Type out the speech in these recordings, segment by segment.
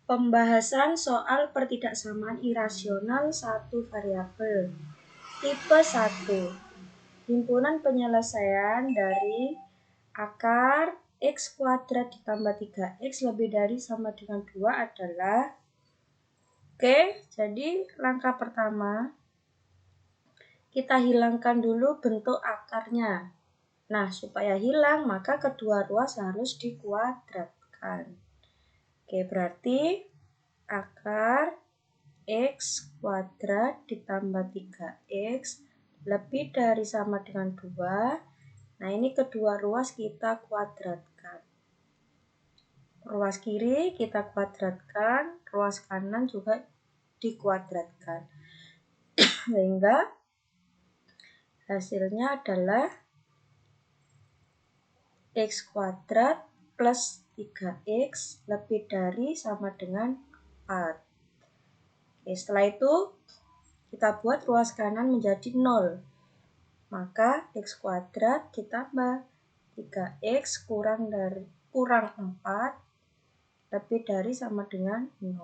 Pembahasan soal pertidaksamaan irasional satu variabel. Tipe 1. Himpunan penyelesaian dari akar x kuadrat ditambah 3x lebih dari sama dengan 2 adalah jadi langkah pertama kita hilangkan dulu bentuk akarnya. Nah, supaya hilang maka kedua ruas harus dikuadratkan. Berarti akar x kuadrat ditambah 3x lebih dari sama dengan 2. Nah, ini kedua ruas kita kuadratkan. Ruas kiri kita kuadratkan, ruas kanan juga dikuadratkan. Sehingga hasilnya adalah x kuadrat plus 3x lebih dari sama dengan 4. Setelah itu kita buat ruas kanan menjadi 0. Maka x kuadrat ditambah 3x kurang 4 lebih dari sama dengan 0.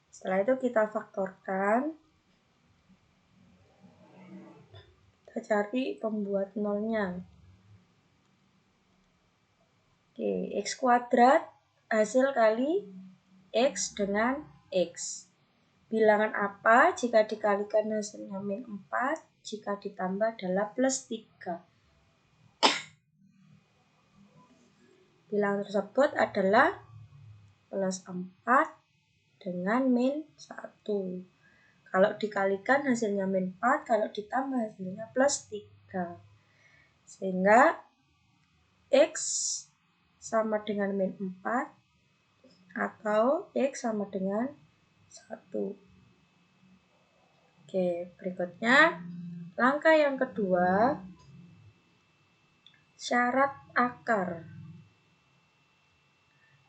Setelah itu kita faktorkan. Kita cari pembuat nolnya. X kuadrat hasil kali x dengan x. Bilangan apa jika dikalikan hasilnya min 4, jika ditambah adalah plus 3. Bilangan tersebut adalah plus 4 dengan min 1. Kalau dikalikan hasilnya min 4, kalau ditambah hasilnya plus 3. Sehingga x sama dengan min 4 atau x sama dengan 1. Berikutnya langkah yang kedua, syarat akar.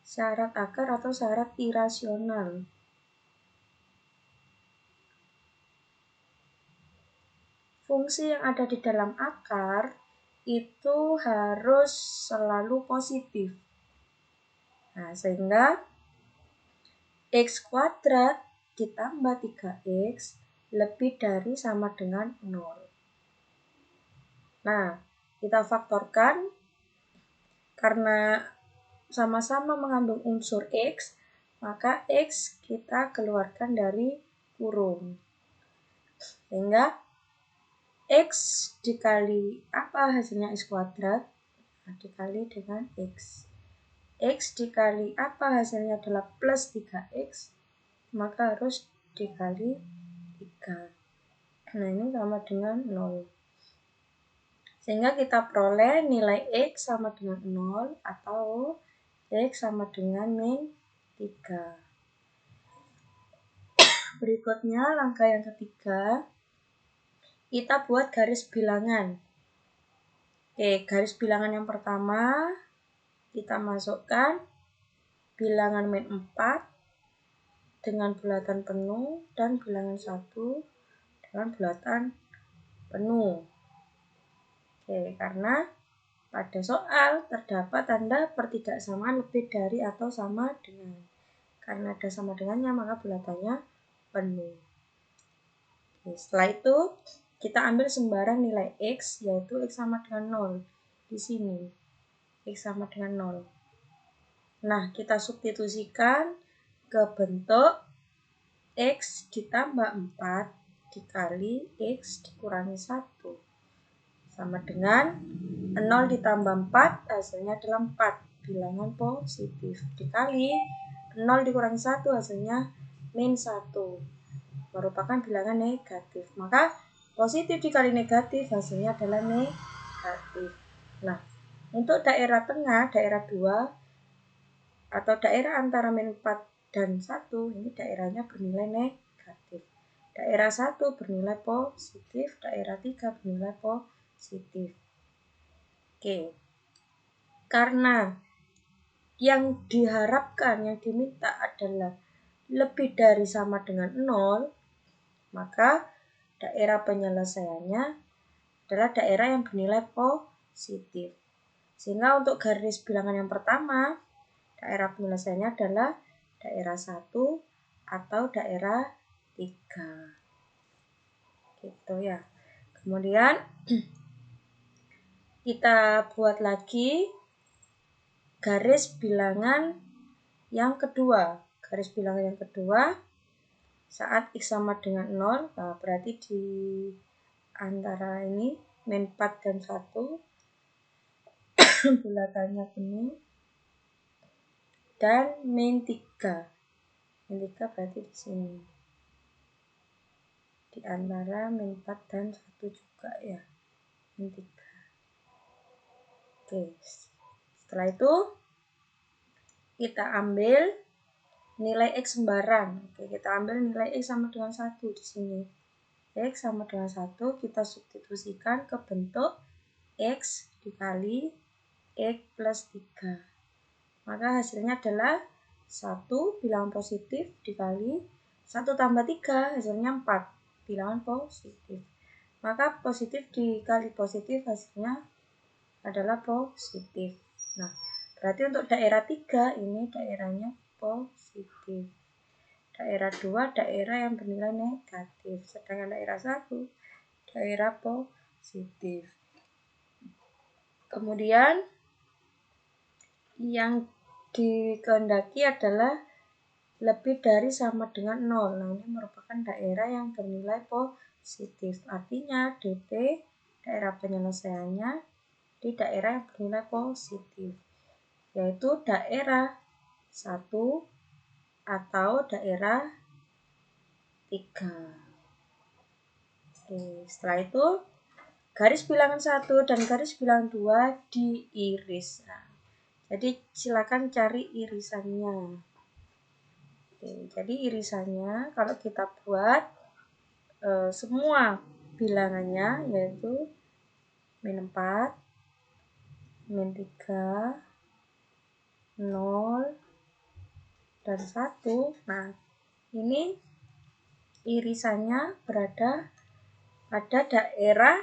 Syarat akar atau syarat irasional. Fungsi yang ada di dalam akar itu harus selalu positif. Nah, sehingga x kuadrat ditambah 3x lebih dari sama dengan 0. Nah, kita faktorkan karena sama-sama mengandung unsur x, maka x kita keluarkan dari kurung. Sehingga x dikali apa hasilnya x kuadrat? Nah, dikali dengan x. X dikali apa hasilnya adalah plus 3x, maka harus dikali 3. Nah, ini sama dengan 0. Sehingga kita peroleh nilai x sama dengan 0 atau x sama dengan min 3. Berikutnya langkah yang ketiga, kita buat garis bilangan. Garis bilangan yang pertama kita masukkan bilangan min 4 dengan bulatan penuh dan bilangan 1 dengan bulatan penuh. Karena pada soal terdapat tanda pertidaksamaan lebih dari atau sama dengan. Karena ada sama dengannya maka bulatannya penuh. Setelah itu kita ambil sembarang nilai x, yaitu x sama dengan 0 di sini. X sama dengan 0. Nah, kita substitusikan ke bentuk x ditambah 4 dikali x dikurangi 1. Sama dengan 0 ditambah 4 hasilnya adalah 4. Bilangan positif. Dikali 0 dikurangi 1 hasilnya min 1. Merupakan bilangan negatif. Maka positif dikali negatif hasilnya adalah negatif. Nah, untuk daerah tengah, daerah 2 atau daerah antara min 4 dan 1, ini daerahnya bernilai negatif. Daerah 1 bernilai positif, daerah 3 bernilai positif. Karena yang diharapkan, yang diminta adalah lebih dari sama dengan 0, maka daerah penyelesaiannya adalah daerah yang bernilai positif. Sehingga untuk garis bilangan yang pertama, daerah penyelesaiannya adalah daerah 1 atau daerah 3. Gitu ya. Kemudian kita buat lagi garis bilangan yang kedua. Garis bilangan yang kedua saat X sama dengan 0, nah berarti di antara ini min 4 dan 1 bulatannya penuh, dan min 3. Min 3 berarti di sini. Di antara min 4 dan 1 juga ya. Min 3. Oke. Setelah itu kita ambil nilai X sembarang. Oke, kita ambil nilai X sama dengan 1 di sini. X sama dengan 1 kita substitusikan ke bentuk X dikali X plus 3. Maka hasilnya adalah 1 bilangan positif dikali 1 tambah 3, hasilnya 4 bilangan positif. Maka positif dikali positif hasilnya adalah positif. Nah, berarti untuk daerah 3 ini daerahnya positif. Daerah 2 daerah yang bernilai negatif. Sedangkan daerah 1 daerah positif. Kemudian yang dikehendaki adalah lebih dari sama dengan 0. Nah, ini merupakan daerah yang bernilai positif. Artinya DP, daerah penyelesaiannya, di daerah yang bernilai positif, yaitu daerah 1 atau daerah 3. Oke, setelah itu garis bilangan 1 dan garis bilangan 2 diiris. Nah, jadi silakan cari irisannya. Oke, jadi irisannya kalau kita buat semua bilangannya yaitu min 4, min 3, 0, dan 1. Nah, ini irisannya berada pada daerah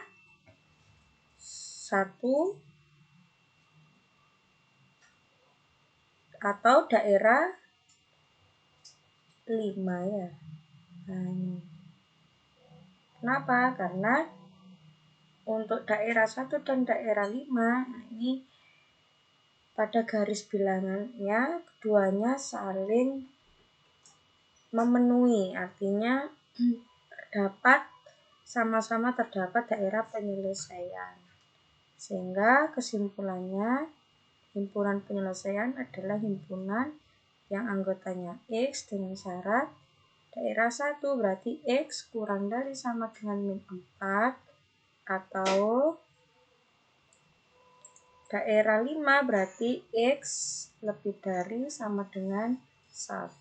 1 atau daerah 5 ya. Nah, ini. Kenapa? Karena untuk daerah 1 dan daerah 5, nah ini pada garis bilangannya keduanya saling memenuhi, artinya sama-sama terdapat daerah penyelesaian. Sehingga kesimpulannya himpunan penyelesaian adalah himpunan yang anggotanya X dengan syarat daerah 1 berarti X kurang dari sama dengan min 4 atau daerah 5 berarti X lebih dari sama dengan 1.